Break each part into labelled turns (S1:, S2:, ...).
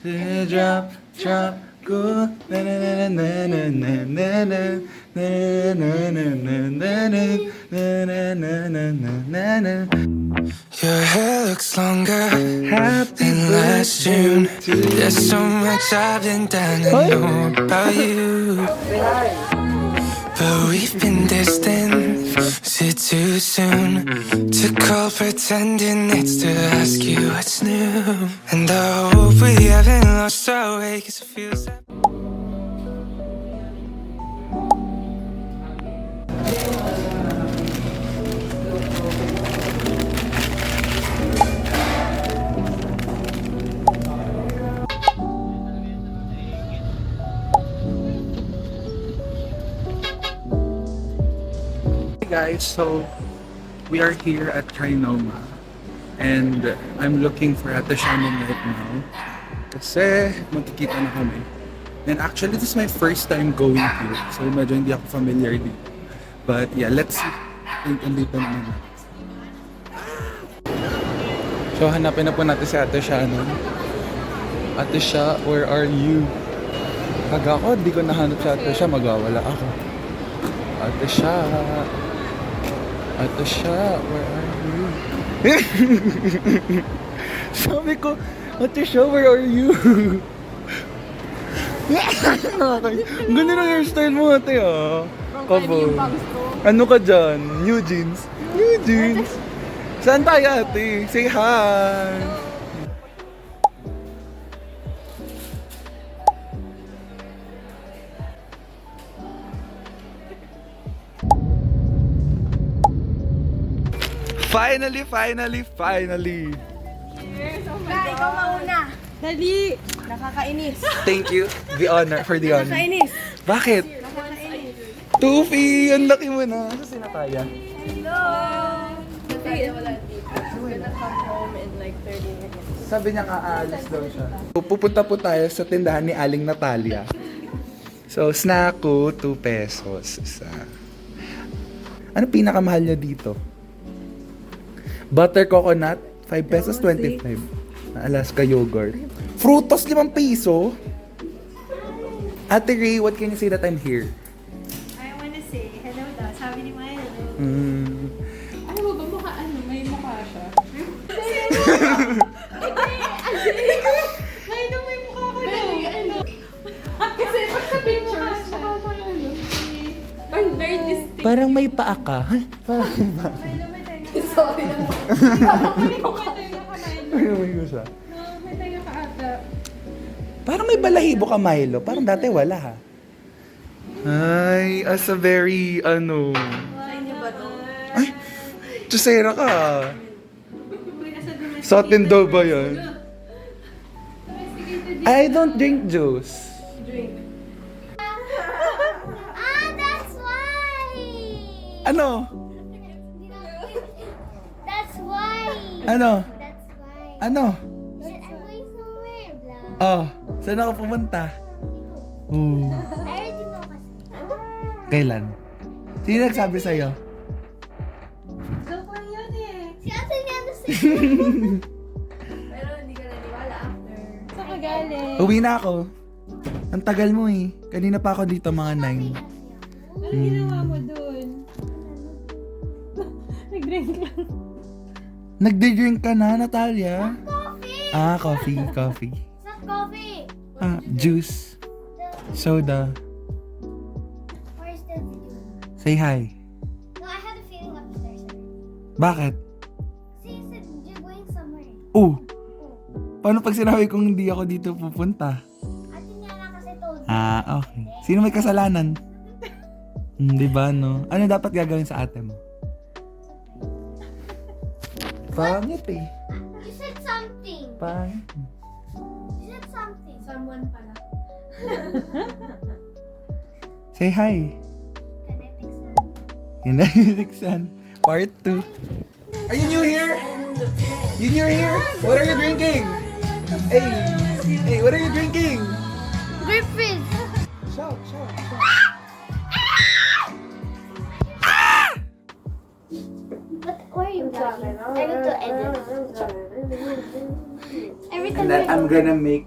S1: Drop, drop, go, na na na na na na na na na na na na na na na na.
S2: Your hair looks longer
S1: Happy
S2: than last June.
S1: birthday to
S2: There's so
S1: you.
S2: much I've been dying to know about you. But we've been distant. Is it too soon to call pretending it's to ask you what's new? And I hope we haven't lost our way, 'cause it feels like
S1: Hey guys, so we are here at Trinoma and I'm looking for Ate Shannon right now kasi magkikita na kami. And actually, this is my first time going here, so medyo hindi ako familiar dito. But yeah, let's see. Andito naman na. So hanapin na po natin si Ate Shannon. Ate Sha, where are you? Pag ako, di ko nahanap si Ate Sha, magwawala ako. Ate Sha. Ate Sha, where are you? Sabi ko, Ate Sha, where are you? Ang ganda ng hairstyle mo, ate, ah. Kabo. Ano ka dyan? New jeans? New jeans? Saan tayo, ate? Say hi! Finally!
S3: Ikaw mauna. Dali! Nakakainis.
S1: Thank you. The honor, for the honor.
S3: Nakakainis.
S1: Bakit?
S3: Nakakainis.
S1: Tufi! Ang laki mo na. Ano sinakaya?
S3: Hello! Sabi wala dito. I'm gonna come home in like 30 minutes.
S1: Sabi niya aalis daw siya. Pupunta po tayo sa tindahan ni Aling Natalia. So, snack ko, 2 pesos. Ano pinakamahal niya dito? Butter coconut, 5 pesos, 25. Alaska yogurt. Frutos, 5 piso. Ate Ray, what can you say that I'm here?
S3: I wanna say hello daw. Sabi ni Maya.
S4: Ano mo ba mukha may mukha siya? Ay, no, may mukha ko daw. Kasi pag sa pictures, parang very distinct.
S1: Parang may paa ka.
S4: Sorry lang. Parang may mukha tayo na kanain.
S1: May ko siya.
S4: May tayo ka ata.
S1: Parang may balahibo ka, Milo. Parang dati wala, ha? Ay, as a very,
S3: Sa inyo ba to?
S1: Ay, chusera ka. Sa atin daw ba yan? I don't drink juice.
S3: Drink.
S5: That's why!
S1: Ano?
S5: That's why!
S1: Ano?
S5: That's why.
S1: Ano?
S5: I'm going somewhere, blah.
S1: Oh, saan ako pumunta?
S5: I already know kasi.
S1: Kailan? Sino nagsabi sa'yo?
S4: So, pa yun eh.
S5: Si Ate nga na si...
S3: Pero hindi ka naniwala after.
S4: Sa kagaling.
S1: Uwi na ako. Ang tagal mo eh. Kanina pa ako dito mga 9.
S4: Ano ginawa mo dun? Nag-drink lang.
S1: Nagde-drink ka na, Natalia?
S5: Coffee!
S1: Ah, coffee.
S5: It's not coffee!
S1: Ah, juice. Soda.
S5: Where's the video?
S1: Say hi.
S5: No, I had a feeling upstairs.
S1: Bakit?
S5: See, you said you're going somewhere.
S1: Oh,
S5: Oh.
S1: paano pag sinabi kong hindi ako dito pupunta?
S5: Ate nga na kasi told me.
S1: Ah, okay. Sino may kasalanan? Di ba, no? Ano dapat gagawin sa ate mo? Pangit eh.
S5: You said something.
S1: Pangit.
S5: You said something.
S3: Someone pala.
S1: Say hi.
S5: Kinetic sound.
S1: Kinetic Sun. Part 2. Are you new here? You new here? What are you drinking? Hey, hey, what are you drinking?
S5: Grape fizz.
S1: Shout.
S5: But where are you going? I need to edit. Every time
S1: And then
S5: I
S1: I'm gonna make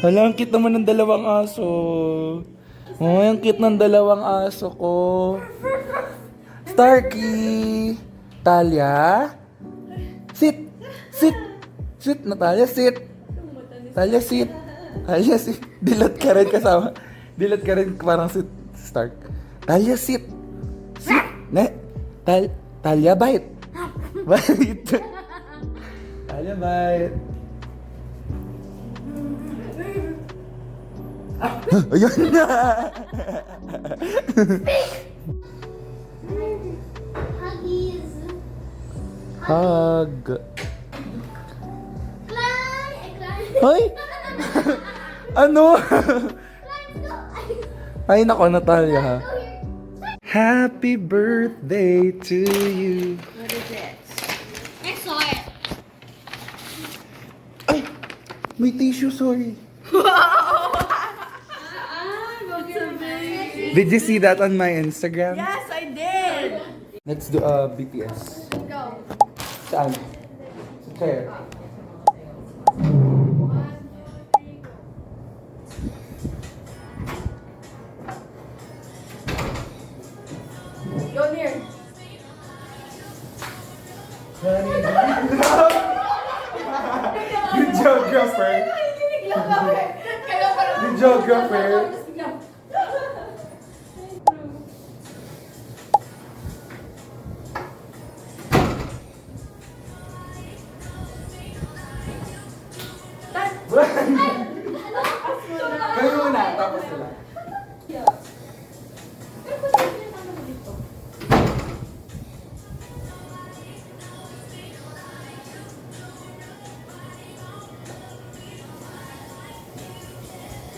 S1: Hala, ang cute naman ng dalawang aso. Oh, ang cute ng dalawang aso ko. Starkey! Talia? Sit! Sit! Sit, Natalia, sit! Talia, sit! Talia, sit! Dilat ka rin kasama. Dilat ka rin parang sit. Stark. Talia, sit! Sit! Talia, bite! Bite! Talia, bite! Ayun na!
S5: Huggies.
S1: Hug!
S5: Cry! Cry!
S1: Hoy! Ano?
S5: Let's go!
S1: Ay, nako, Natalia ha.
S5: Go here.
S1: Happy birthday to you.
S3: What is it?
S5: I saw it.
S1: Ay! May tissue, sorry. Did you see that on my Instagram?
S3: Yes, I did!
S1: Let's do BTS.
S3: Go.
S1: Saan? Sa chair.
S3: Go near.
S1: Good geographer. Good geographer. Kayo muna, tapos sila.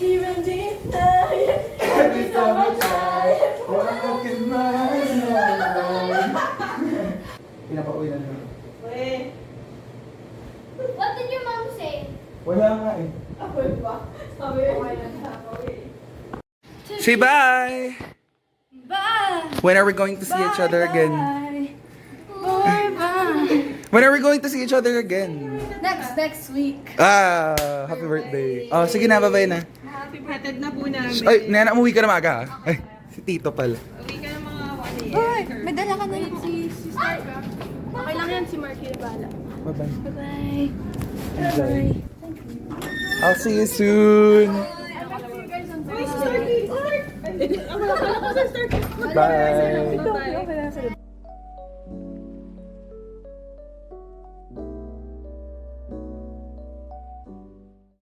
S3: Even deep
S1: Every time I try, what can my Pinapauwi na naman.
S3: Wait.
S5: What did your mom say?
S1: Wala nga eh.
S3: Ako ba? Sabi ko kayo na.
S1: Say bye!
S3: Bye!
S1: When are we going to see each other again?
S3: Bye-bye.
S1: When are we going to see each other again?
S3: Next week.
S1: Ah, happy birthday. Oh, sige na, bye-bye na.
S3: Happy birthday na po namin.
S1: Ay, nana, umuwi ka na maaga ha? Ay, si Tito pala.
S3: Uwi ka ng mga 1 a.m. Hoy, may dala ka na lang si Stark. Okay lang yan, si Marky na bala.
S1: Bye-bye.
S3: Bye-bye.
S1: Enjoy. I'll see you soon.
S3: Uy, si Starky!
S1: Bye.
S3: Bye-bye.